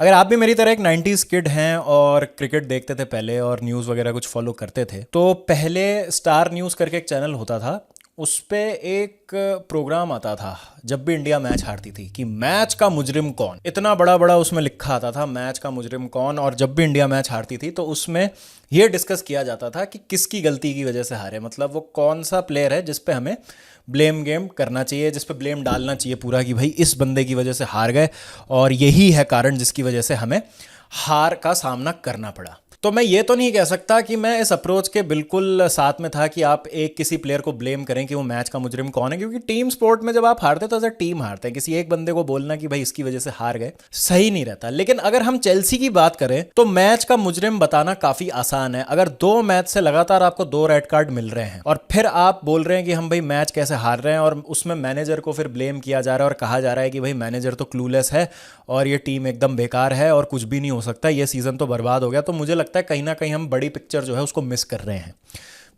अगर आप भी मेरी तरह एक 90s किड हैं और क्रिकेट देखते थे पहले और न्यूज़ वगैरह कुछ फॉलो करते थे तो पहले स्टार न्यूज़ करके एक चैनल होता था। उस पे एक प्रोग्राम आता था जब भी इंडिया मैच हारती थी कि मैच का मुजरिम कौन। इतना बड़ा बड़ा उसमें लिखा आता था मैच का मुजरिम कौन। और जब भी इंडिया मैच हारती थी तो उसमें ये डिस्कस किया जाता था कि किसकी गलती की वजह से हारे, मतलब वो कौन सा प्लेयर है जिस पे हमें ब्लेम गेम करना चाहिए, जिस पे ब्लेम डालना चाहिए पूरा कि भाई इस बंदे की वजह से हार गए और यही है कारण जिसकी वजह से हमें हार का सामना करना पड़ा। तो मैं ये तो नहीं कह सकता कि मैं इस अप्रोच के बिल्कुल साथ में था कि आप एक किसी प्लेयर को ब्लेम करें कि वो मैच का मुजरिम कौन है, क्योंकि टीम स्पोर्ट में जब आप हारते तो एज अ टीम हारते हैं। किसी एक बंदे को बोलना कि भाई इसकी वजह से हार गए सही नहीं रहता। लेकिन अगर हम चेल्सी की बात करें तो मैच का मुजरिम बताना काफी आसान है। अगर 2 मैच से लगातार आपको 2 रेड कार्ड मिल रहे हैं और फिर आप बोल रहे हैं कि हम भाई मैच कैसे हार रहे हैं और उसमें मैनेजर को फिर ब्लेम किया जा रहा है और कहा जा रहा है कि भाई मैनेजर तो क्लूलेस है और ये टीम एकदम बेकार है और कुछ भी नहीं हो सकता, ये सीजन तो बर्बाद हो गया, तो मुझे लगता है कहीं ना कहीं हम बड़ी पिक्चर जो है उसको मिस कर रहे हैं।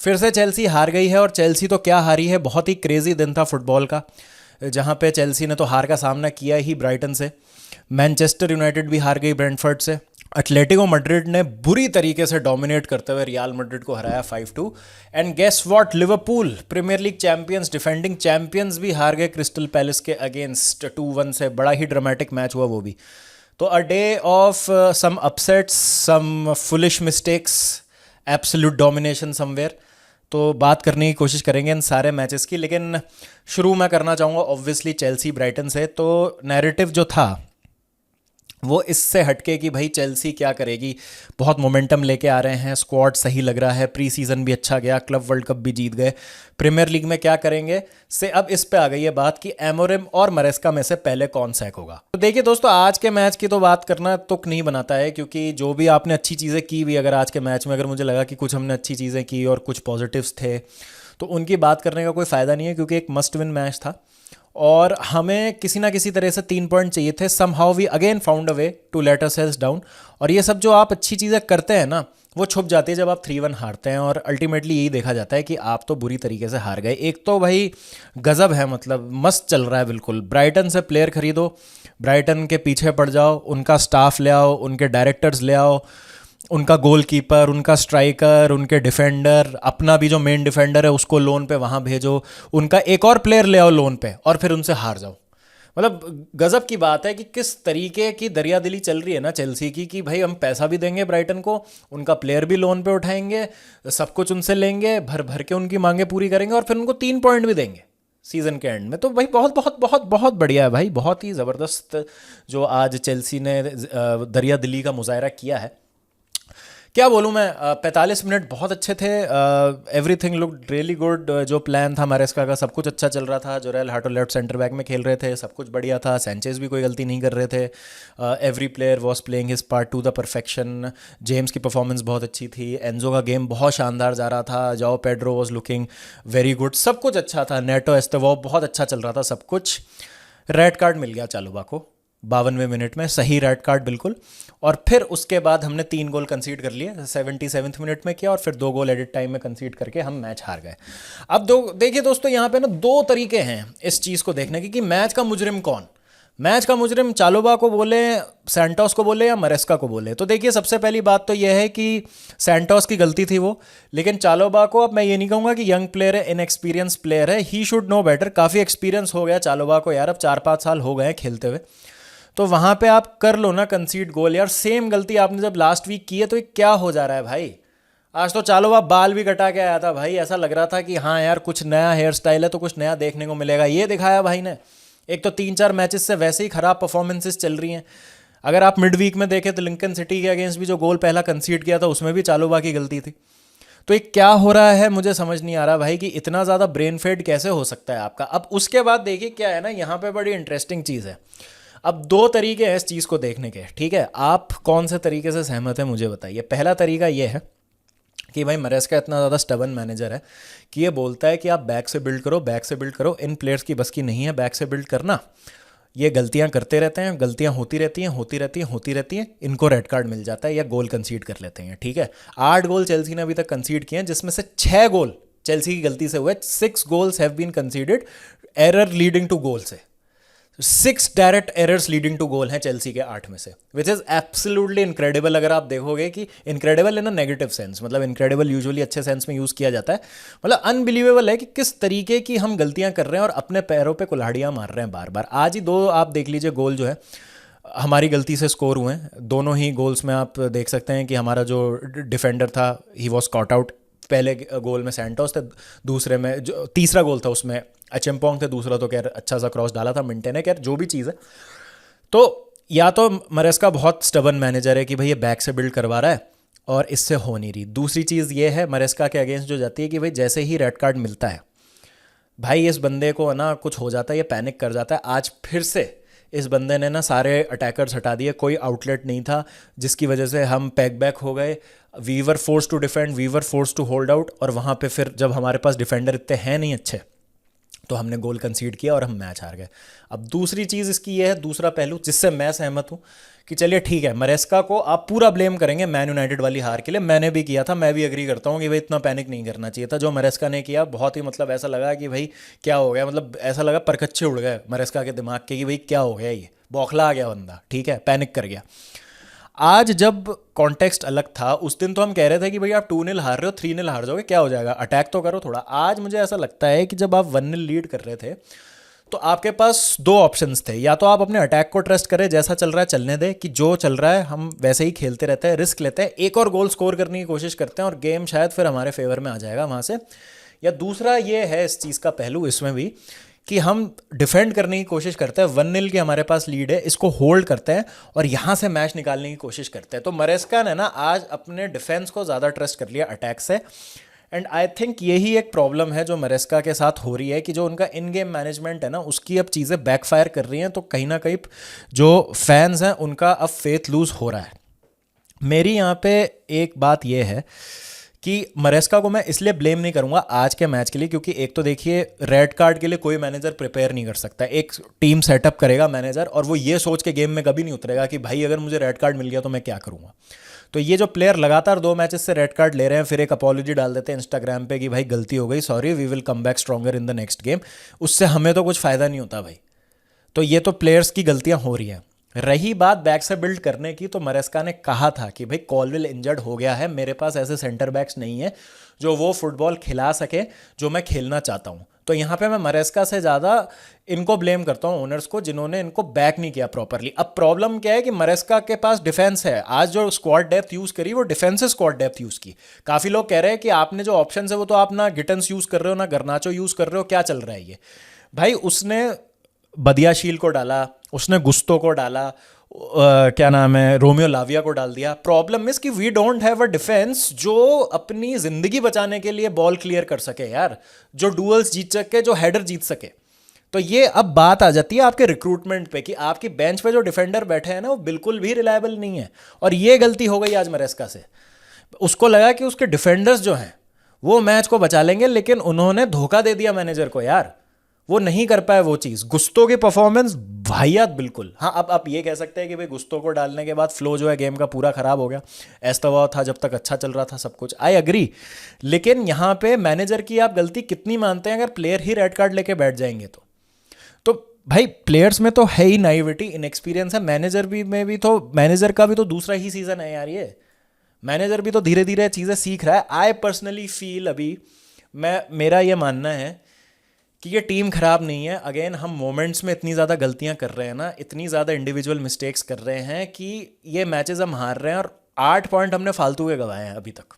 फिर से चेल्सी हार गई है और चेल्सी तो क्या हारी है, बहुत ही क्रेजी दिन था फुटबॉल का जहां पे चेल्सी ने तो हार का सामना किया ही ब्राइटन से। मैनचेस्टर यूनाइटेड भी हार गई ब्रेंटफर्ड से। एटलेटिको मैड्रिड ने बुरी तरीके से डोमिनेट करते हुए रियल मैड्रिड को हराया 5-2। And guess what, Liverpool premier league champions, defending champions भी हार गए क्रिस्टल पैलेस के अगेंस्ट 2-1 से। बड़ा ही ड्रामेटिक मैच हुआ वो भी। तो a day of some upsets, some foolish mistakes, absolute domination somewhere. तो बात करने की कोशिश करेंगे इन सारे मैचेस की, लेकिन शुरू मैं करना चाहूँगा ऑब्वियसली चेल्सी ब्राइटन से। तो नैरेटिव जो था वो इससे हटके कि भाई चेल्सी क्या करेगी, बहुत मोमेंटम लेके आ रहे हैं, स्क्वाड सही लग रहा है, प्री सीजन भी अच्छा गया, क्लब वर्ल्ड कप भी जीत गए, प्रीमियर लीग में क्या करेंगे, से अब इस पे आ गई है बात कि एमोरिम और मरेस्का में से पहले कौन सैक होगा। तो देखिए दोस्तों, आज के मैच की तो बात करना तुक नहीं बनाता है, क्योंकि जो भी आपने अच्छी चीज़ें की भी, अगर आज के मैच में अगर मुझे लगा कि कुछ हमने अच्छी चीज़ें की और कुछ पॉजिटिव्स थे तो उनकी बात करने का कोई फ़ायदा नहीं है, क्योंकि एक मस्ट विन मैच था और हमें किसी ना किसी तरह से 3 पॉइंट चाहिए थे। Somehow we again found a way to let us down. और ये सब जो आप अच्छी चीज़ें करते हैं ना, वो छुप जाती है जब आप 3-1 हारते हैं और अल्टीमेटली यही देखा जाता है कि आप तो बुरी तरीके से हार गए। एक तो भाई गजब है, मतलब मस्त चल रहा है बिल्कुल। ब्राइटन से प्लेयर खरीदो, ब्राइटन के पीछे पड़ जाओ, उनका स्टाफ ले आओ, उनके डायरेक्टर्स ले आओ, उनका गोलकीपर, उनका स्ट्राइकर, उनके डिफेंडर, अपना भी जो मेन डिफेंडर है उसको लोन पे वहाँ भेजो, उनका एक और प्लेयर ले आओ लोन पे और फिर उनसे हार जाओ। मतलब गजब की बात है कि किस तरीके की दरिया दिली चल रही है ना चेल्सी की, कि भाई हम पैसा भी देंगे ब्राइटन को, उनका प्लेयर भी लोन पे उठाएंगे, सब कुछ उनसे लेंगे, भर भर के उनकी मांगे पूरी करेंगे और फिर उनको 3 पॉइंट भी देंगे सीजन के एंड में। तो भाई बहुत बहुत बहुत बहुत बढ़िया है भाई, बहुत ही ज़बरदस्त जो आज चेल्सी ने दरिया दिली का मुजाहरा किया है। क्या बोलूँ मैं, 45 मिनट बहुत अच्छे थे। Everything look really good. जो प्लान था मैरेस्का का सब कुछ अच्छा चल रहा था। जोरेल हाटो लेफ्ट सेंटर बैक में खेल रहे थे, सब कुछ बढ़िया था। सैंचेज भी कोई गलती नहीं कर रहे थे। Every player was playing his part two the perfection. James की परफॉर्मेंस बहुत अच्छी थी। एंजो का गेम बहुत शानदार जा रहा था। जाओ Pedro was looking very good. सब कुछ अच्छा था। नेटो एस्तेवो बहुत अच्छा चल रहा था सब कुछ। रेड कार्ड मिल गया चालुबा को 52वें मिनट में, सही रेड कार्ड बिल्कुल। और फिर उसके बाद हमने 3 गोल कंसीड कर लिए। 77वें मिनट में किया और फिर 2 गोल एडिट टाइम में कंसीड करके हम मैच हार गए। अब देखिए दोस्तों, यहाँ पे ना 2 तरीके हैं इस चीज़ को देखने की कि मैच का मुजरिम कौन। मैच का मुजरिम चालोबा को बोले, सैंटोस को बोले या मरेस्का को बोले। तो देखिए सबसे पहली बात तो यह है कि सैंटोस की गलती थी वो, लेकिन चालोबा को अब मैं ये नहीं कहूँगा कि यंग प्लेयर है, इनएक्सपीरियंस प्लेयर है, ही शुड नो बेटर। काफ़ी एक्सपीरियंस हो गया चालोबा को यार, अब 4-5 साल हो गए हैं खेलते हुए। तो वहाँ पे आप कर लो ना कंसीड गोल यार। सेम गलती आपने जब लास्ट वीक की है तो ये क्या हो जा रहा है भाई। आज तो चालोबा बाल भी कटा के आया था भाई, ऐसा लग रहा था कि हाँ यार कुछ नया हेयर स्टाइल है तो कुछ नया देखने को मिलेगा। ये दिखाया भाई ने। एक तो 3-4 मैचेस से वैसे ही खराब परफॉर्मेंसेस चल रही हैं। अगर आप मिड वीक में देखें तो लिंकन सिटी के अगेंस्ट भी जो गोल पहला कंसीड किया था उसमें भी चालोबा की गलती थी। तो ये क्या हो रहा है मुझे समझ नहीं आ रहा भाई कि इतना ज़्यादा ब्रेन फेड कैसे हो सकता है आपका। अब उसके बाद देखिए क्या है ना, यहाँ पे बड़ी इंटरेस्टिंग चीज़ है। अब 2 तरीके हैं इस चीज़ को देखने के, ठीक है। आप कौन से तरीके से सहमत हैं मुझे बताइए। पहला तरीका ये है कि भाई मरेस्का इतना ज़्यादा स्टबन मैनेजर है कि ये बोलता है कि आप बैक से बिल्ड करो, बैक से बिल्ड करो, इन प्लेयर्स की बस की नहीं है बैक से बिल्ड करना, ये गलतियां करते रहते हैं, गलतियां होती रहती हैं, होती रहती हैं, होती रहती हैं, इनको रेड कार्ड मिल जाता है या गोल कंसीड कर लेते हैं, ठीक है। 8 गोल चेल्सी ने अभी तक कंसीड किए हैं, जिसमें से 6 गोल चेल्सी की गलती से हुए। 6 goals have been considered error leading to goal से। 6 direct errors leading to goal हैं चेल्सी के 8 में से, विच इज़ एब्सोल्युटली इनक्रेडिबल। अगर आप देखोगे कि incredible in a negative sense, मतलब इनक्रेडिबल यूजुअली अच्छे सेंस में यूज़ किया जाता है, मतलब अनबिलीवेबल है कि किस तरीके की हम गलतियां कर रहे हैं और अपने पैरों पे कुल्हाड़ियां मार रहे हैं बार बार। आज ही 2 आप देख लीजिए गोल जो है हमारी गलती से स्कोर हुए हैं। दोनों ही गोल्स में आप देख सकते हैं कि हमारा जो डिफेंडर था ही वॉज कॉट आउट। पहले गोल में सैंटोस थे, दूसरे में जो तीसरा गोल था उसमें अचेम्पोंग थे, दूसरा तो खैर अच्छा सा क्रॉस डाला था मिंटे ने। खैर जो भी चीज़ है, तो या तो मरेस्का बहुत स्टबन मैनेजर है कि भाई ये बैक से बिल्ड करवा रहा है और इससे हो नहीं रही। दूसरी चीज़ ये है मरेस्का के अगेंस्ट जो जाती है कि भाई जैसे ही रेड कार्ड मिलता है भाई इस बंदे को ना कुछ हो जाता है, ये पैनिक कर जाता है। आज फिर से इस बंदे ने ना सारे अटैकर्स हटा दिए, कोई आउटलेट नहीं था, जिसकी वजह से हम पैक बैक हो गए। We were force to defend, we were force to hold out, और वहाँ पे फिर जब हमारे पास डिफेंडर इतने हैं नहीं अच्छे तो हमने गोल कंसीड किया और हम मैच हार गए। अब दूसरी चीज़ इसकी ये है, दूसरा पहलू जिससे मैं सहमत हूँ कि चलिए ठीक है मरेस्का को आप पूरा ब्लेम करेंगे मैन यूनाइटेड वाली हार के लिए, मैंने भी किया था, मैं भी एग्री करता हूँ कि भाई इतना पैनिक नहीं करना चाहिए था। जो मरेस्का ने किया बहुत ही मतलब ऐसा लगा कि भाई क्या हो गया, मतलब ऐसा लगा परकच्चे उड़ गए मरेस्का के दिमाग के कि भाई क्या हो गया, ये बौखला आ गया बंदा, ठीक है पैनिक कर गया। आज जब कॉन्टेक्स्ट अलग था, उस दिन तो हम कह रहे थे कि भाई आप 2-0 हार रहे हो, 3-0 हार जाओगे क्या हो जाएगा, अटैक तो करो थोड़ा। आज मुझे ऐसा लगता है कि जब आप 1-0 लीड कर रहे थे तो आपके पास 2 ऑप्शंस थे, या तो आप अपने अटैक को ट्रस्ट करें, जैसा चल रहा है चलने दें, कि जो चल रहा है हम वैसे ही खेलते रहते हैं, रिस्क लेते हैं, एक और गोल स्कोर करने की कोशिश करते हैं और गेम शायद फिर हमारे फेवर में आ जाएगा वहाँ से। या दूसरा ये है इस चीज़ का पहलू इसमें भी कि हम डिफेंड करने की कोशिश करते हैं, 1-0 की हमारे पास लीड है, इसको होल्ड करते हैं और यहाँ से मैच निकालने की कोशिश करते हैं। तो मरेस्का ने ना आज अपने डिफेंस को ज़्यादा ट्रस्ट कर लिया अटैक से, एंड आई थिंक यही एक प्रॉब्लम है जो मरेस्का के साथ हो रही है कि जो उनका इन गेम मैनेजमेंट है ना उसकी अब चीज़ें बैकफायर कर रही हैं, तो कहीं ना कहीं जो फैंस हैं उनका अब फेथ लूज़ हो रहा है। मेरी यहाँ पे एक बात यह है कि मरेस्का को मैं इसलिए ब्लेम नहीं करूंगा आज के मैच के लिए, क्योंकि एक तो देखिए रेड कार्ड के लिए कोई मैनेजर प्रिपेयर नहीं कर सकता। एक टीम सेटअप करेगा मैनेजर और वो ये सोच के गेम में कभी नहीं उतरेगा कि भाई अगर मुझे रेड कार्ड मिल गया तो मैं क्या करूंगा। तो ये जो प्लेयर लगातार 2 मैचेस से रेड कार्ड ले रहे हैं, फिर एक अपॉलॉजी डाल देते हैं इंस्टाग्राम पे कि भाई गलती हो गई, sorry, we will come back stronger in the next game, उससे हमें तो कुछ फ़ायदा नहीं होता भाई। तो ये तो प्लेयर्स की गलतियां हो रही हैं। रही बात बैक से बिल्ड करने की, तो मरेस्का ने कहा था कि भाई कॉलविल इंजर्ड हो गया है, मेरे पास ऐसे सेंटर बैक्स नहीं है जो वो फुटबॉल खिला सके जो मैं खेलना चाहता हूँ। तो यहाँ पे मैं मरेस्का से ज़्यादा इनको ब्लेम करता हूँ, ओनर्स को, जिन्होंने इनको बैक नहीं किया प्रॉपरली। अब प्रॉब्लम क्या है कि मरेस्का के पास डिफेंस है, आज जो स्क्वाड डेप्थ यूज़ करी वो डिफेंसिव स्क्वाड डेप्थ यूज़ की। काफ़ी लोग कह रहे हैं कि आपने जो ऑप्शन है वो तो आप ना गिटन्स यूज़ कर रहे हो ना गर्नाचो यूज़ कर रहे हो, क्या चल रहा है ये। भाई उसने बदियाशील को डाला, उसने गुस्तो को डाला, क्या नाम है, रोमियो लाविया को डाल दिया। प्रॉब्लम इज कि we don't have a defence जो अपनी जिंदगी बचाने के लिए बॉल क्लियर कर सके यार, जो डुअल्स जीत सके, जो हेडर जीत सके। तो ये अब बात आ जाती है आपके रिक्रूटमेंट पे कि आपकी बेंच पे जो डिफेंडर बैठे हैं ना वो बिल्कुल भी रिलायबल नहीं है, और ये गलती हो गई आज मरेस्का से। उसको लगा कि उसके डिफेंडर्स जो हैं वो मैच को बचा लेंगे, लेकिन उन्होंने धोखा दे दिया मैनेजर को यार, वो नहीं कर पाए वो चीज़। गुस्तो की परफॉर्मेंस वाहियात बिल्कुल। हाँ, अब आप ये कह सकते हैं कि भाई गुस्तो को डालने के बाद फ्लो जो है गेम का पूरा ख़राब हो गया, एस्तवा था जब तक अच्छा चल रहा था सब कुछ, आई एग्री। लेकिन यहाँ पे मैनेजर की आप गलती कितनी मानते हैं अगर प्लेयर ही रेड कार्ड लेके बैठ जाएंगे तो भाई प्लेयर्स में तो है ही नाइविटी, इनएक्सपीरियंस है, मैनेजर भी में भी, तो मैनेजर का भी तो दूसरा ही सीज़न है यार ये। मैनेजर भी तो धीरे धीरे चीज़ें सीख रहा है। आई पर्सनली फील अभी मेरा ये मानना है कि ये टीम ख़राब नहीं है। अगेन हम मोमेंट्स में इतनी ज़्यादा गलतियां कर रहे हैं ना, इतनी ज़्यादा इंडिविजुअल मिस्टेक्स कर रहे हैं कि ये मैचेस हम हार रहे हैं, और 8 पॉइंट हमने फालतू के गंवाए हैं अभी तक।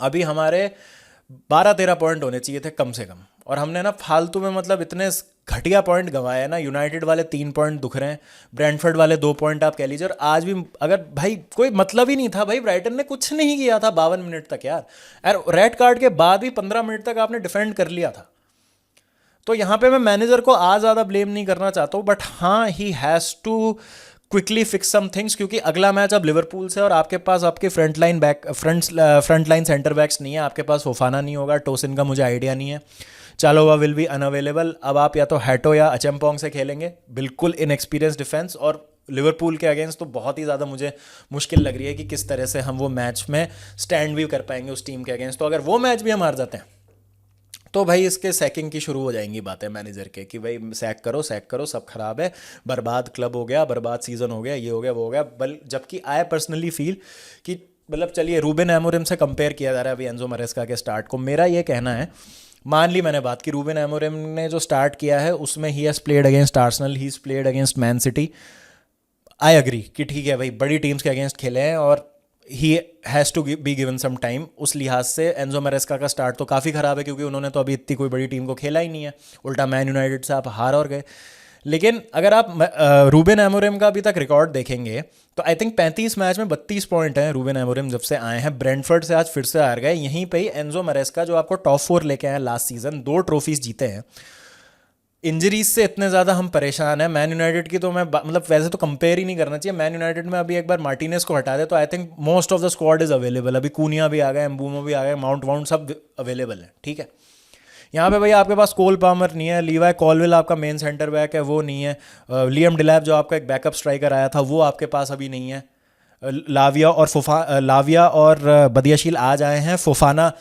अभी हमारे 12-13 पॉइंट होने चाहिए थे कम से कम, और हमने ना फालतू में मतलब इतने घटिया पॉइंट गंवाए हैं ना। यूनाइटेड वाले 3 पॉइंट दुख रहे हैं, ब्रेंटफोर्ड वाले 2 पॉइंट आप कह लीजिए, और आज भी अगर भाई कोई मतलब ही नहीं था, भाई ब्राइटन ने कुछ नहीं किया था 52 मिनट तक यार, और रेड कार्ड के बाद भी 15 मिनट तक आपने डिफेंड कर लिया था। तो यहाँ पे मैं मैनेजर को आज ज़्यादा ब्लेम नहीं करना चाहता हूँ, बट हाँ he has to quickly fix some things, क्योंकि अगला मैच अब लिवरपूल से, और आपके पास आपके फ्रंट लाइन सेंटर बैक्स नहीं है, आपके पास फोफाना नहीं होगा, टोसिन का मुझे आइडिया नहीं है, चालोवा विल बी अनअवेलेबल। अब आप या तो हैटो या अचेम्पोंग से खेलेंगे, बिल्कुल इनएक्सपीरियंस डिफेंस, और लिवरपूल के अगेंस्ट तो बहुत ही ज़्यादा मुझे मुश्किल लग रही है कि किस तरह से हम वो मैच में स्टैंड भी कर पाएंगे उस टीम के अगेंस्ट। तो अगर वो मैच भी हम हार जाते हैं तो भाई इसके सैकिंग की शुरू हो जाएंगी बातें मैनेजर के कि भाई सैक करो सब खराब है, बर्बाद क्लब हो गया, बर्बाद सीज़न हो गया, ये हो गया वो हो गया। बल जबकि आई पर्सनली फील कि मतलब चलिए रूबेन एमोरिम से कंपेयर किया जा रहा है अभी एंजो मरेस्का के स्टार्ट को। मेरा ये कहना है, मान ली मैंने बात की रूबेन एमोरिम ने जो स्टार्ट किया है उसमें he has played against Arsenal, he is played against man city. I agree कि ठीक है भाई बड़ी टीम्स के अगेंस्ट खेले हैं और he has to be given some time. उस लिहाज से एंजो मरेस्का का स्टार्ट तो काफ़ी ख़राब है क्योंकि उन्होंने तो अभी इतनी कोई बड़ी टीम को खेला ही नहीं है, उल्टा मैन यूनाइटेड से आप हार और गए। लेकिन अगर आप रूबेन एमोरिम का अभी तक रिकॉर्ड देखेंगे तो आई थिंक 35 मैच में 32 पॉइंट हैं रूबेन एमोरिम जब से आए हैं। ब्रेंटफोर्ड से आज फिर से हार गए, यहीं पे ही एंजो मरेस्का जो आपको टॉप 4 लेके आए लास्ट सीजन, 2 ट्रॉफीज जीते हैं। इंजरीज से इतने ज़्यादा हम परेशान हैं। मैन यूनाइटेड की तो मैं मतलब वैसे तो कंपेयर ही नहीं करना चाहिए। मैन यूनाइटेड में अभी एक बार मार्टिनेस को हटा दे तो I think most of the squad is available. अभी कूनिया भी आ गए, एम्बूमो भी आ गए, माउंट वाउंट सब अवेलेबल है, ठीक है। यहाँ पे भैया आपके पास कोल पामर नहीं है, लीवाई कॉलविल आपका मेन सेंटर बैक है वो नहीं है, लियम डिलैप जो आपका एक बैकअप स्ट्राइकर आया था वो आपके पास अभी नहीं है। लाविया और बदियाशील आज आए हैं, फोफाना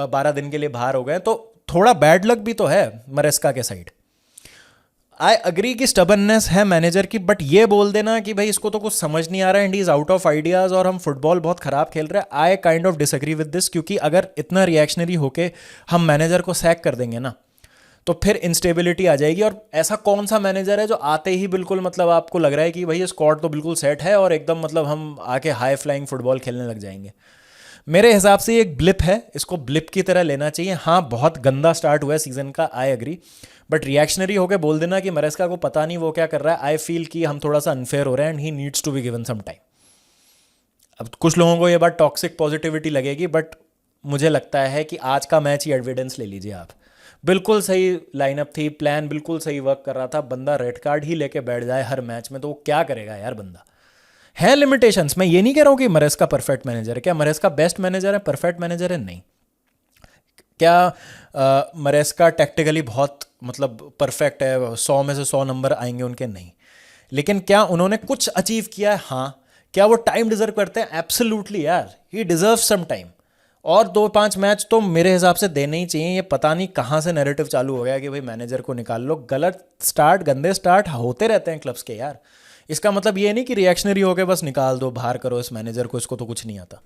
12 दिन के लिए बाहर हो गए, तो थोड़ा बैड लक भी तो है मरेस्का के साइड। आई अग्री कि स्टबननेस है मैनेजर की, बट ये बोल देना कि भाई इसको तो कुछ समझ नहीं आ रहा है and he is out of ideas और हम फुटबॉल बहुत खराब खेल रहे हैं, I kind of disagree with this. क्योंकि अगर इतना रिएक्शनरी होके हम मैनेजर को सैक कर देंगे ना तो फिर इंस्टेबिलिटी आ जाएगी। और ऐसा कौन सा मैनेजर है जो आते ही बिल्कुल मतलब आपको लग रहा है कि भाई ये स्क्वाड तो बिल्कुल सेट है और एकदम मतलब हम आके हाई फ्लाइंग फुटबॉल खेलने लग जाएंगे। मेरे हिसाब से ये एक ब्लिप है, इसको ब्लिप की तरह लेना चाहिए। हाँ बहुत गंदा स्टार्ट हुआ है सीजन का, आई एग्री, बट रिएक्शनरी होकर बोल देना कि मरेस्का को पता नहीं वो क्या कर रहा है, आई फील कि हम थोड़ा सा अनफेयर हो रहे हैं and he needs to be given some time. अब कुछ लोगों को ये बात टॉक्सिक पॉजिटिविटी लगेगी, बट मुझे लगता है कि आज का मैच ही एविडेंस ले लीजिए आप। बिल्कुल सही लाइनअप थी, प्लान बिल्कुल सही वर्क कर रहा था, बंदा रेड कार्ड ही लेके बैठ जाए हर मैच में तो वो क्या करेगा यार बंदा। है लिमिटेशंस, मैं ये नहीं कह रहा हूँ कि मरेस्का परफेक्ट मैनेजर है। क्या मरेस्का बेस्ट मैनेजर है, परफेक्ट मैनेजर है? नहीं। क्या मरेस्का टैक्टिकली बहुत मतलब परफेक्ट है, 100 में से 100 नंबर आएंगे उनके? नहीं। लेकिन क्या उन्होंने कुछ अचीव किया है? हाँ। क्या वो टाइम डिजर्व करते हैं? एब्सोल्युटली यार, ही डिजर्व सम टाइम। और 2-5 मैच तो मेरे हिसाब से देने ही चाहिए। ये पता नहीं कहाँ से नैरेटिव चालू हो गया कि भाई मैनेजर को निकाल लो। गलत स्टार्ट, गंदे स्टार्ट होते रहते हैं क्लब्स के यार। इसका मतलब ये नहीं कि रिएक्शनरी हो गए बस निकाल दो, बाहर करो इस मैनेजर को, इसको तो कुछ नहीं आता।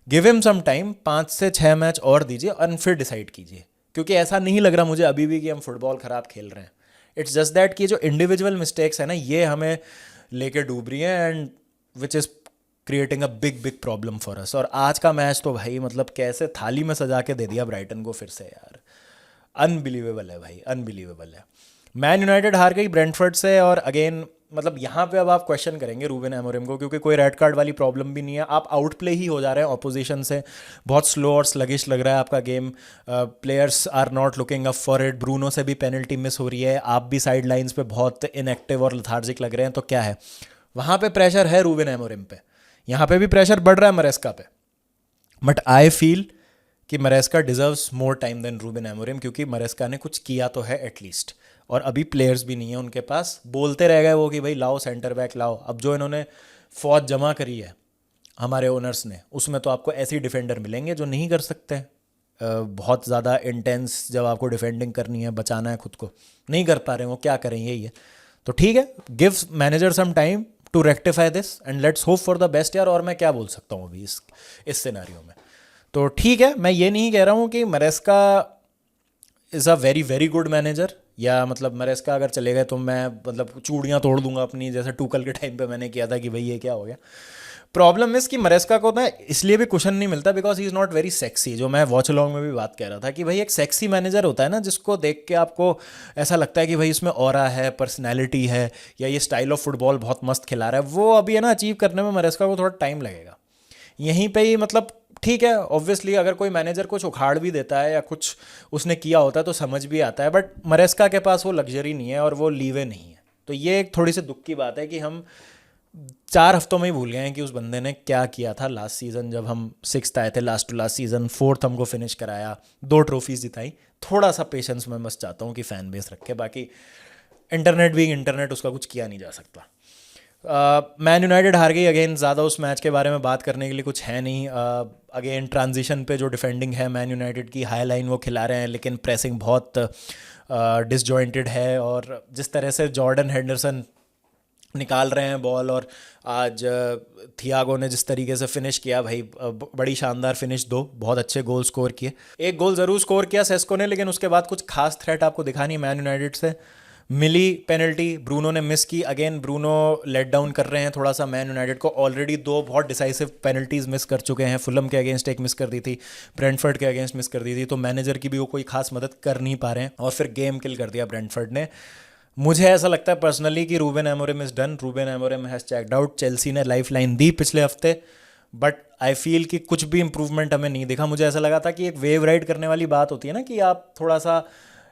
गिव हिम सम टाइम, 5 से 6 मैच और दीजिए और फिर डिसाइड कीजिए। क्योंकि ऐसा नहीं लग रहा मुझे अभी भी कि हम फुटबॉल ख़राब खेल रहे हैं। इट्स जस्ट दैट कि जो इंडिविजुअल मिस्टेक्स है ना ये हमें लेके डूब रही हैं and which is creating a big big problem for us. और आज का मैच तो भाई मतलब कैसे थाली में सजा के दे दिया ब्राइटन को फिर से यार, अनबिलीवेबल है भाई, अनबिलीवेबल है। मैन यूनाइटेड हार गई ब्रेंटफोर्ड से और अगेन मतलब यहाँ पे अब आप क्वेश्चन करेंगे रूबेन एमोरिम को, क्योंकि कोई रेड कार्ड वाली प्रॉब्लम भी नहीं है। आप आउट प्ले ही हो जा रहे हैं ऑपोजिशन से, बहुत स्लो और स्लगिश लग रहा है आपका game, players are not looking up for it, Bruno से भी पेनल्टी मिस हो रही है, आप भी साइड लाइन्स पे बहुत इनएक्टिव और लथार्जिक लग रहे हैं। तो क्या है, वहाँ पे प्रेशर है रूबेन एमोरिम पे, यहाँ पे भी प्रेशर बढ़ रहा है मरेस्का पे। बट आई फील कि Maresca deserves more time than Ruben Amorim, क्योंकि मरेस्का ने कुछ किया तो है एटलीस्ट। और अभी प्लेयर्स भी नहीं है उनके पास, बोलते रह गए वो कि भाई लाओ सेंटर बैक लाओ। अब जो इन्होंने फौज जमा करी है हमारे ओनर्स ने, उसमें तो आपको ऐसे डिफेंडर मिलेंगे जो नहीं कर सकते बहुत ज़्यादा इंटेंस, जब आपको डिफेंडिंग करनी है, बचाना है खुद को, नहीं कर पा रहे हैं वो, क्या करें यही है। तो ठीक है, give manager some time to rectify this and let's hope for the best यार। और मैं क्या बोल सकता हूँ अभी इस सिनेरियो में। तो ठीक है, मैं ये नहीं कह रहा हूँ कि मरेस्का is a very very good manager, या मतलब मरेस्का अगर चले गए तो मैं मतलब चूड़ियाँ तोड़ दूंगा अपनी, जैसे टूकल के टाइम पे मैंने किया था कि भाई ये क्या हो गया। प्रॉब्लम इस कि मरेस्का को ना इसलिए भी कुशन नहीं मिलता because he is not very sexy, जो मैं वॉच अलॉन्ग में भी बात कह रहा था कि भाई एक सेक्सी मैनेजर होता है ना जिसको देख के आपको ऐसा लगता है कि भाई इसमें ऑरा है, पर्सनैलिटी है, या ये स्टाइल ऑफ फुटबॉल बहुत मस्त खिला रहा है, वो अभी है ना अचीव करने में मरेस्का को थोड़ा टाइम लगेगा। यहीं पे ही मतलब ठीक है, ऑब्वियसली अगर कोई मैनेजर कुछ उखाड़ भी देता है या कुछ उसने किया होता है तो समझ भी आता है, बट मरेस्का के पास वो लग्जरी नहीं है और वो लीवे नहीं है। तो ये एक थोड़ी सी दुख की बात है कि हम 4 हफ्तों में ही भूल गए हैं कि उस बंदे ने क्या किया था लास्ट सीज़न, जब हम 6th आए थे last to last season, 4th हमको फिनिश कराया, 2 ट्रॉफीज जिताई। थोड़ा सा पेशेंस मैं बस चाहता हूँ कि फ़ैन बेस रखे, बाकी इंटरनेट भी इंटरनेट, उसका कुछ किया नहीं जा सकता। मैन यूनाइटेड हार गई अगेन, ज़्यादा उस मैच के बारे में बात करने के लिए कुछ है नहीं। अगेन ट्रांजिशन पे जो डिफेंडिंग है मैन यूनाइटेड की, हाई लाइन वो खिला रहे हैं लेकिन प्रेसिंग बहुत डिसजॉइंटेड है, और जिस तरह से जॉर्डन हेंडरसन निकाल रहे हैं बॉल, और आज थियागो ने जिस तरीके से फिनिश किया भाई, बड़ी शानदार फिनिश, दो बहुत अच्छे गोल स्कोर किए। एक गोल ज़रूर स्कोर किया सेस्को ने, लेकिन उसके बाद कुछ खास थ्रेट आपको दिखा नहीं मैन यूनाइटेड से। मिली पेनल्टी, ब्रूनो ने मिस की, अगेन ब्रूनो लेट डाउन कर रहे हैं थोड़ा सा मैन यूनाइटेड को। ऑलरेडी दो बहुत डिसाइसिव पेनल्टीज मिस कर चुके हैं, फुलम के अगेंस्ट एक मिस कर दी थी, ब्रेंटफर्ड के अगेंस्ट मिस कर दी थी, तो मैनेजर की भी वो कोई खास मदद कर नहीं पा रहे हैं, और फिर गेम किल कर दिया ब्रेंटफर्ड ने। मुझे ऐसा लगता है पर्सनली कि Ruben Amorim is done, Ruben Amorim has checked out. Chelsea ने लाइफ लाइन दी पिछले हफ्ते, बट आई फील कि कुछ भी इंप्रूवमेंट हमें नहीं दिखा। मुझे ऐसा लगा था कि एक वेव राइड करने वाली बात होती है ना, कि आप थोड़ा सा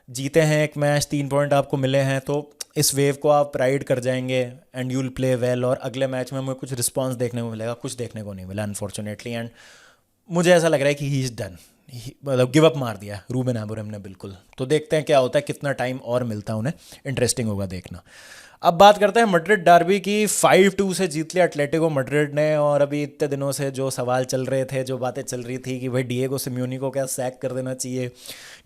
जीते हैं एक मैच, 3 पॉइंट आपको मिले हैं, तो इस वेव को आप राइड कर जाएंगे and you will play well, और अगले मैच में मुझे कुछ रिस्पॉन्स देखने को मिलेगा। कुछ देखने को नहीं मिला अनफॉर्चुनेटली, एंड मुझे ऐसा लग रहा है कि ही इज़ डन, मतलब गिव अप मार दिया रूबेन एमोरिम ने बिल्कुल। तो देखते हैं क्या होता है, कितना टाइम और मिलता है उन्हें, इंटरेस्टिंग होगा देखना। अब बात करते हैं मैड्रिड डर्बी की। 5-2 से जीत लिया एटलेटिको मैड्रिड ने, और अभी इतने दिनों से जो सवाल चल रहे थे, जो बातें चल रही थी कि भाई डिएगो सिम्योनी को क्या सैक कर देना चाहिए,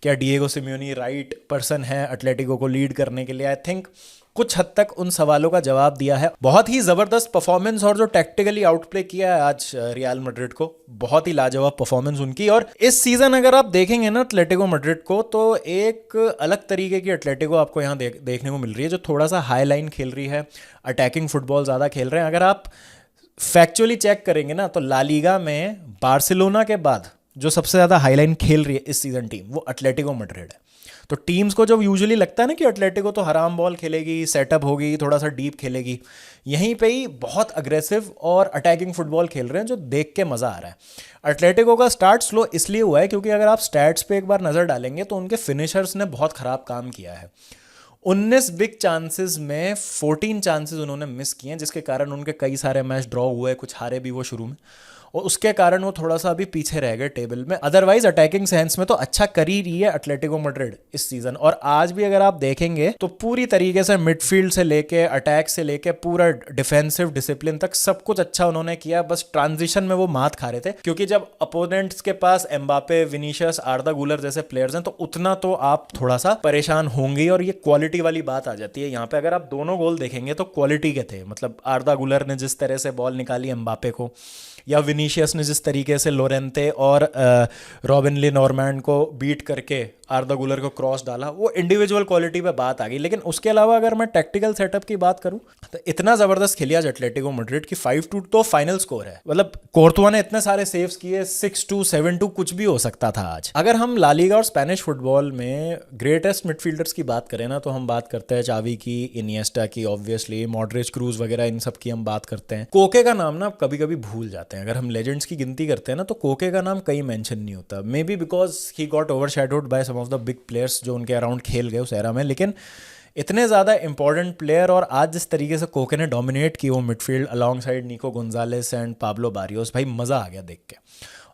क्या डिएगो सिम्योनी राइट पर्सन है एटलेटिको को लीड करने के लिए, आई थिंक कुछ हद तक उन सवालों का जवाब दिया है। बहुत ही ज़बरदस्त परफॉर्मेंस, और जो टैक्टिकली आउटप्ले किया है आज रियल मैड्रिड को, बहुत ही लाजवाब परफॉर्मेंस उनकी। और इस सीज़न अगर आप देखेंगे ना एटलेटिको मैड्रिड को, तो एक अलग तरीके की एटलेटिको आपको यहाँ देखने को मिल रही है, जो थोड़ा सा हाई लाइन खेल रही है, अटैकिंग फुटबॉल ज़्यादा खेल रहे हैं। अगर आप फैक्चुअली चेक करेंगे ना, तो ला लीगा में बार्सिलोना के बाद जो सबसे ज़्यादा हाई लाइन खेल रही है इस सीज़न टीम, वो एटलेटिको मैड्रिड है। तो टीम्स को जब यूजुअली लगता है ना कि एटलेटिको तो हराम बॉल खेलेगी, सेटअप होगी, थोड़ा सा डीप खेलेगी, यहीं पे ही बहुत अग्रेसिव और अटैकिंग फुटबॉल खेल रहे हैं, जो देख के मज़ा आ रहा है। एटलेटिको का स्टार्ट स्लो इसलिए हुआ है क्योंकि अगर आप स्टैट्स पे एक बार नज़र डालेंगे तो उनके फिनिशर्स ने बहुत ख़राब काम किया है। 19 बिग चांसेस में 14 चांसेस उन्होंने मिस किए हैं, जिसके कारण उनके कई सारे मैच ड्रॉ हुए, कुछ हारे भी वो शुरू में, और उसके कारण वो थोड़ा सा अभी पीछे रह गए टेबल में। अदरवाइज अटैकिंग सेंस में तो अच्छा कर ही रही है एटलेटिको मैड्रिड इस सीजन। और आज भी अगर आप देखेंगे तो पूरी तरीके से मिडफील्ड से लेके अटैक से लेके पूरा डिफेंसिव डिसिप्लिन तक सब कुछ अच्छा उन्होंने किया। बस ट्रांजिशन में वो मात खा रहे थे, क्योंकि जब अपोनेंट्स के पास एम्बापे, विनीशियस, आर्दा गुलर जैसे प्लेयर्स हैं, तो उतना तो आप थोड़ा सा परेशान होंगे, और ये क्वालिटी वाली बात आ जाती है यहाँ पे। अगर आप दोनों गोल देखेंगे तो क्वालिटी के थे, मतलब आर्दा गुलर ने जिस तरह से बॉल निकाली एम्बापे को, या विनीशियस ने जिस तरीके से लोरेंते और रॉबिन ली नॉर्मैंड को बीट करके आर्दा गुलर को क्रॉस डाला, वो इंडिविजुअल क्वालिटी पे बात आ गई। लेकिन उसके अलावा अगर मैं टैक्टिकल सेटअप की बात करूं, तो इतना ज़बरदस्त खेली आज एटलेटिको मैड्रिड की। 5-2 तो फाइनल स्कोर है, मतलब कोर्तुआ ने इतने सारे सेव्स किए, 6-2, 7-2 कुछ भी हो सकता था आज। अगर हम ला लीगा और स्पेनिश फुटबॉल में ग्रेटेस्ट मिडफील्डर्स की बात करें ना, तो हम बात करते हैं चावी की, इनिएस्टा की, ऑब्वियसली मॉडरिच, क्रूज वगैरह, इन सब की हम बात करते हैं। कोके का नाम ना कभी कभी भूल जाते हैं। अगर हम लेजेंड्स की गिनती करते हैं ना, तो कोके का नाम कहीं मेंशन नहीं होता, maybe because he got overshadowed by some of the big players जो उनके अराउंड खेल गए उस एरा में। लेकिन इतने ज़्यादा इंपॉर्टेंट प्लेयर, और आज जिस तरीके से कोके ने डोमिनेट की वो मिडफील्ड अलॉन्ग साइड निको गोंजालेस एंड पाब्लो बारियोस, भाई मज़ा आ गया देख के।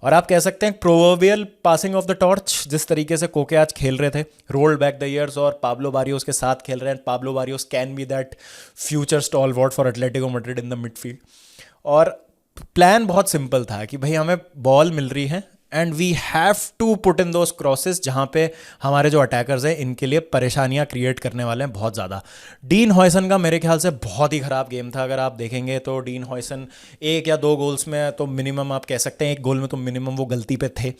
और आप कह सकते हैं proverbial passing of the torch, जिस तरीके से कोके आज खेल रहे थे, रोल्ड बैक द ईयर्स, और पाब्लो बारियोस के साथ खेल रहे हैं। Pablo Barrios can be that future stalwart for Atletico Madrid in the midfield. और प्लान बहुत सिंपल था कि भाई हमें बॉल मिल रही है and we have to put in those crosses जहाँ पे हमारे जो अटैकर्स हैं इनके लिए परेशानियाँ क्रिएट करने वाले हैं बहुत ज़्यादा। डीन हॉयसन का मेरे ख्याल से बहुत ही ख़राब गेम था। अगर आप देखेंगे तो डीन हॉयसन 1 या 2 गोल्स में तो मिनिमम आप कह सकते हैं, 1 गोल में तो मिनिमम वो गलती पे थे।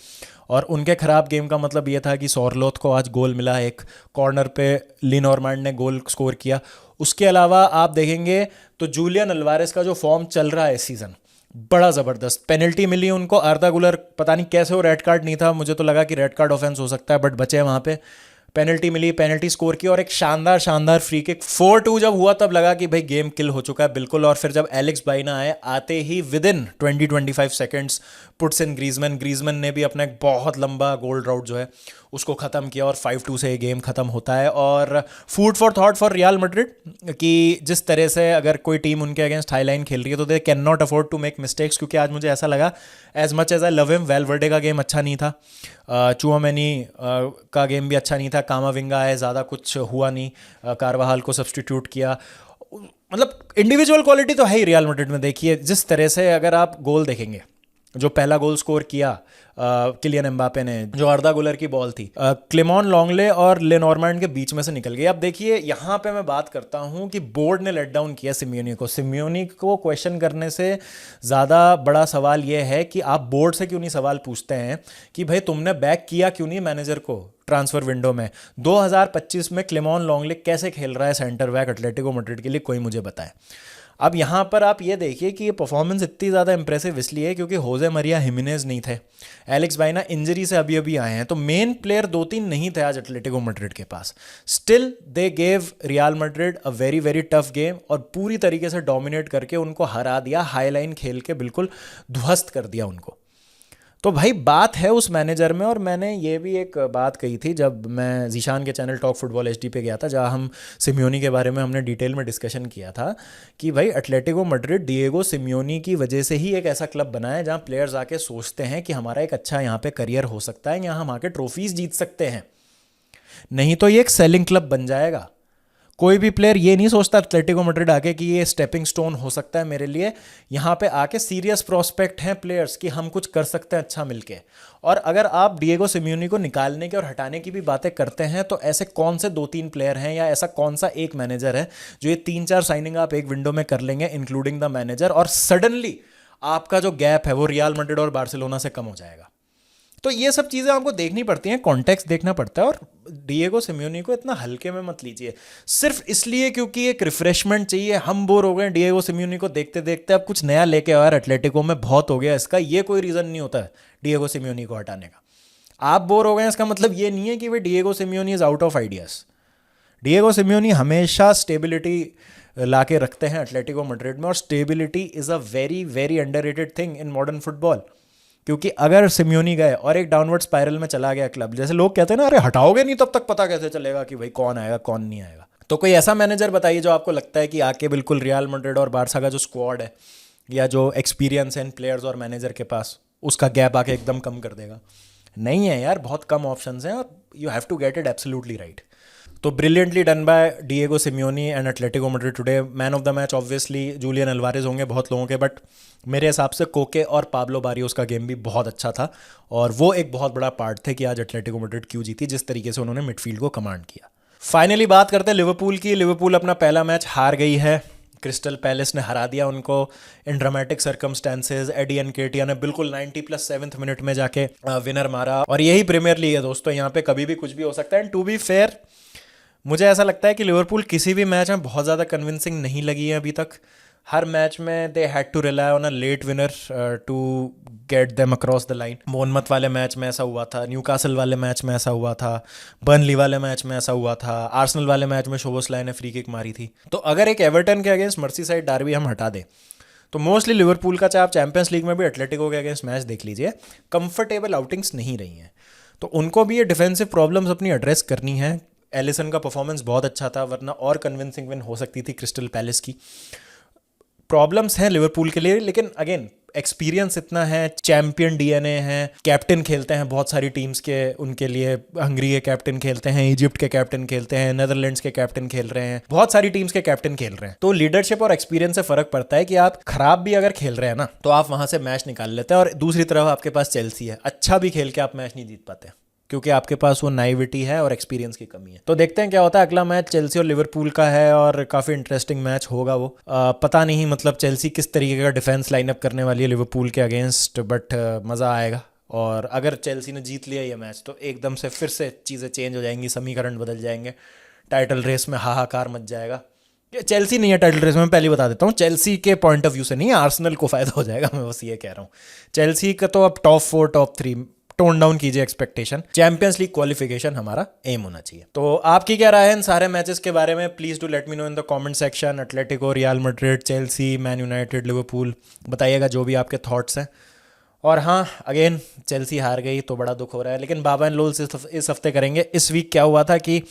और उनके ख़राब गेम का मतलब ये था कि सॉरलोथ को आज गोल मिला, एक कॉर्नर पे लिनॉर्मैंड ने गोल स्कोर किया। उसके अलावा आप देखेंगे तो जूलियन अल्वारेस का जो फॉर्म चल रहा है इस सीज़न, बड़ा ज़बरदस्त। पेनल्टी मिली उनको, आर्दा गुलर पता नहीं कैसे वो रेड कार्ड नहीं था, मुझे तो लगा कि रेड कार्ड ऑफेंस हो सकता है, बट बचे वहाँ पे। पेनल्टी मिली, पेनल्टी स्कोर की, और एक शानदार शानदार फ्री किक। 4-2 जब हुआ तब लगा कि भाई गेम किल हो चुका है बिल्कुल। और फिर जब एलेक्स बाइना आए, आते ही within 20-25 seconds puts in Griezmann ने भी अपना एक बहुत लंबा गोल्ड राउट जो है उसको ख़त्म किया, और 5-2 से ये गेम ख़त्म होता है। और food for thought for real Madrid कि जिस तरह से अगर कोई टीम उनके अगेंस्ट हाई लाइन खेल रही है तो they can not afford to make mistakes. क्योंकि आज मुझे ऐसा लगा, as much as I love him, Valverde का गेम अच्छा नहीं था, चुआमेनी का गेम भी अच्छा नहीं था, कामाविंगा है, ज़्यादा कुछ हुआ नहीं, कारवाहाल को सब्सटीट्यूट किया। मतलब इंडिविजुअल क्वालिटी तो है ही रियल मैड्रिड में। देखिए जिस तरह से अगर आप गोल देखेंगे, जो पहला गोल स्कोर किया किलियन एम्बापे ने, जो अर्धा गुलर की बॉल थी, क्लेमॉन लॉन्गले और लेनॉर्मैंड के बीच में से निकल गई। अब देखिए यहाँ पे मैं बात करता हूँ कि बोर्ड ने लेट डाउन किया सिमियोनी को। सिमियोनी को क्वेश्चन करने से ज़्यादा बड़ा सवाल ये है कि आप बोर्ड से क्यों नहीं सवाल पूछते हैं कि भाई तुमने बैक किया क्यों नहीं मैनेजर को ट्रांसफर विंडो में। 2025 में क्लेमॉन लॉन्गले कैसे खेल रहा है सेंटर बैक एटलेटिको मैड्रिड के लिए, कोई मुझे बताए। अब यहाँ पर आप ये देखिए कि ये परफॉर्मेंस इतनी ज़्यादा इंप्रेसिव इसलिए है क्योंकि होजे मरिया हिमेनेज नहीं थे, एलेक्स बाइना इंजरी से अभी अभी आए हैं, तो मेन प्लेयर 2-3 नहीं थे आज एटलेटिको मैड्रिड के पास। Still they gave Real Madrid a very very tough game और पूरी तरीके से डोमिनेट करके उनको हरा दिया, हाई लाइन खेल के बिल्कुल ध्वस्त कर दिया उनको। तो भाई बात है उस मैनेजर में। और मैंने ये भी एक बात कही थी जब मैं जीशान के चैनल टॉक फुटबॉल एचडी पे गया था, जहाँ हम सिमियोनी के बारे में हमने डिटेल में डिस्कशन किया था कि भाई एटलेटिको मैड्रिड डिएगो सिमियोनी की वजह से ही एक ऐसा क्लब बना है जहाँ प्लेयर्स आके सोचते हैं कि हमारा एक अच्छा यहाँ पे करियर हो सकता है, यहाँ हम आके ट्रॉफीज जीत सकते हैं। नहीं तो ये एक सेलिंग क्लब बन जाएगा। कोई भी प्लेयर ये नहीं सोचता एटलेटिको मैड्रिड आके कि ये स्टेपिंग स्टोन हो सकता है मेरे लिए, यहाँ पे आके सीरियस प्रोस्पेक्ट हैं प्लेयर्स कि हम कुछ कर सकते हैं अच्छा मिलके। और अगर आप डिएगो सिमियोनी को निकालने के और हटाने की भी बातें करते हैं तो ऐसे कौन से 2-3 प्लेयर हैं या ऐसा कौन सा एक मैनेजर है जो ये 3-4 साइनिंग आप एक विंडो में कर लेंगे इंक्लूडिंग द मैनेजर, और सडनली आपका जो गैप है वो रियल मैड्रिड और बार्सिलोना से कम हो जाएगा। तो ये सब चीज़ें आपको देखनी पड़ती हैं, कॉन्टेक्स्ट देखना पड़ता है। और डिएगो सिमियोनी को इतना हल्के में मत लीजिए सिर्फ इसलिए क्योंकि एक रिफ्रेशमेंट चाहिए। हम बोर हो गए डिएगो सिमियोनी को देखते देखते, अब कुछ नया लेके आया एटलेटिको में, बहुत हो गया इसका, ये कोई रीज़न नहीं होता है डिएगो सिमियोनी को हटाने का। आप बोर हो गए इसका मतलब ये नहीं है कि वे Diego Simeone is out of ideas. Diego Simeone हमेशा स्टेबिलिटी ला के रखते हैं एटलेटिको मैड्रिड में, और stability is a very very underrated thing in modern football. क्योंकि अगर सिमियोनी गए और एक डाउनवर्ड स्पाइरल में चला गया क्लब, जैसे लोग कहते हैं ना, अरे हटाओगे नहीं तब तक पता कैसे चलेगा कि भाई कौन आएगा कौन नहीं आएगा। तो कोई ऐसा मैनेजर बताइए जो आपको लगता है कि आके बिल्कुल रियल मैड्रिड और बार्सा का जो स्क्वाड है या जो एक्सपीरियंस है इन प्लेयर्स और मैनेजर के पास, उसका गैप आके एकदम कम कर देगा। नहीं है यार, बहुत कम ऑप्शंस हैं और you have to get it absolutely right. तो brilliantly done by Diego Simeone and Atletico Madrid today. Man of the match obviously Julian Alvarez होंगे बहुत लोगों के, बट मेरे हिसाब से कोके और पाब्लो बारियोस का गेम भी बहुत अच्छा था और वो एक बहुत बड़ा पार्ट थे कि आज एटलेटिको मैड्रिड क्यों जीती, जिस तरीके से उन्होंने मिडफील्ड को कमांड किया। फाइनली बात करते हैं लिवरपूल की। लिवरपूल अपना पहला मैच हार गई है, क्रिस्टल पैलेस ने हरा दिया उनको in dramatic circumstances. Eddie Nketiah ने बिल्कुल 90+7 मिनट में जाके विनर मारा। और यही प्रीमियर लीग है दोस्तों, यहाँ पे कभी भी कुछ भी हो सकता है। एंड टू बी फेयर, मुझे ऐसा लगता है कि लिवरपूल किसी भी मैच में बहुत ज़्यादा कन्विंसिंग नहीं लगी है अभी तक। हर मैच में they had to rely on a late winner to get them across the line. Bournemouth वाले मैच में ऐसा हुआ था, न्यूकासल वाले मैच में ऐसा हुआ था, बर्नली वाले मैच में ऐसा हुआ था, आर्सेनल वाले मैच में शोबोस्लाई ने फ्री किक मारी थी। तो अगर एक एवर्टन के अगेंस्ट मर्सीसाइड डार्बी हम हटा दें तो मोस्टली लिवरपूल का, चाहे आप चैंपियंस लीग में भी एटलेटिको के अगेंस्ट मैच देख लीजिए, कंफर्टेबल आउटिंग्स नहीं रही हैं। तो उनको भी ये डिफेंसिव प्रॉब्लम्स अपनी एड्रेस करनी है। एलिसन का परफॉर्मेंस बहुत अच्छा था, वरना और कन्विंसिंग विन हो सकती थी क्रिस्टल पैलेस की। प्रॉब्लम्स हैं लिवरपूल के लिए, लेकिन अगेन एक्सपीरियंस इतना है, चैंपियन डीएनए है, कैप्टन खेलते हैं बहुत सारी टीम्स के, उनके लिए हंगरी के कैप्टन खेलते हैं, इजिप्ट के कैप्टन खेलते हैं, नेदरलैंड्स के कैप्टन खेल रहे हैं, बहुत सारी टीम्स के कैप्टन खेल रहे हैं। तो लीडरशिप और एक्सपीरियंस से फर्क पड़ता है कि आप खराब भी अगर खेल रहे हैं ना तो आप वहां से मैच निकाल लेते हैं। और दूसरी तरफ आपके पास चेल्सी है, अच्छा भी खेल के आप मैच नहीं जीत पाते क्योंकि आपके पास वो नाइविटी है और एक्सपीरियंस की कमी है। तो देखते हैं क्या होता है। अगला मैच चेल्सी और लिवरपूल का है और काफ़ी इंटरेस्टिंग मैच होगा वो। पता नहीं मतलब चेल्सी किस तरीके का डिफेंस लाइनअप करने वाली है लिवरपूल के अगेंस्ट, बट मज़ा आएगा। और अगर चेल्सी ने जीत लिया ये मैच तो एकदम से फिर से चीज़ें चेंज हो जाएंगी, समीकरण बदल जाएंगे, टाइटल रेस में हाहाकार मच जाएगा। चेल्सी नहीं है टाइटल रेस में, मैं पहले बता देता हूँ, चेल्सी के पॉइंट ऑफ व्यू से नहीं, आर्सेनल को फ़ायदा हो जाएगा, मैं बस ये कह रहा हूँ। चेल्सी का तो अब टॉप 4 टॉप 3 टोन डाउन कीजिए एक्सपेक्टेशन। चैंपियंस लीग क्वालिफिकेशन हमारा एम होना चाहिए। तो आपकी क्या राय है इन सारे मैचेस के बारे में? Please do let me know in the comment section. Atletico, real Madrid, Chelsea, man United, Liverpool, बताइएगा जो भी आपके थॉट्स हैं। और हाँ, अगेन चेल्सी हार गई तो बड़ा दुख हो रहा है, लेकिन बाबा एंड लोल्स इस हफ्ते करेंगे। इस वीक क्या हुआ था कि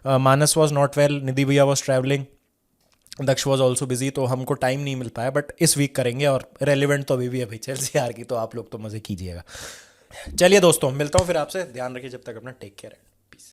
Manas was not well, Nidhi भैया was travelling, Daksh was also busy, तो हमको टाइम नहीं मिल पाया, बट इस वीक करेंगे। और रेलिवेंट तो अभी भी है भाई, चेल्सी हार गई तो आप लोग तो मज़े कीजिएगा। चलिए दोस्तों, मिलता हूँ फिर आपसे। ध्यान रखिए जब तक अपना, टेक केयर।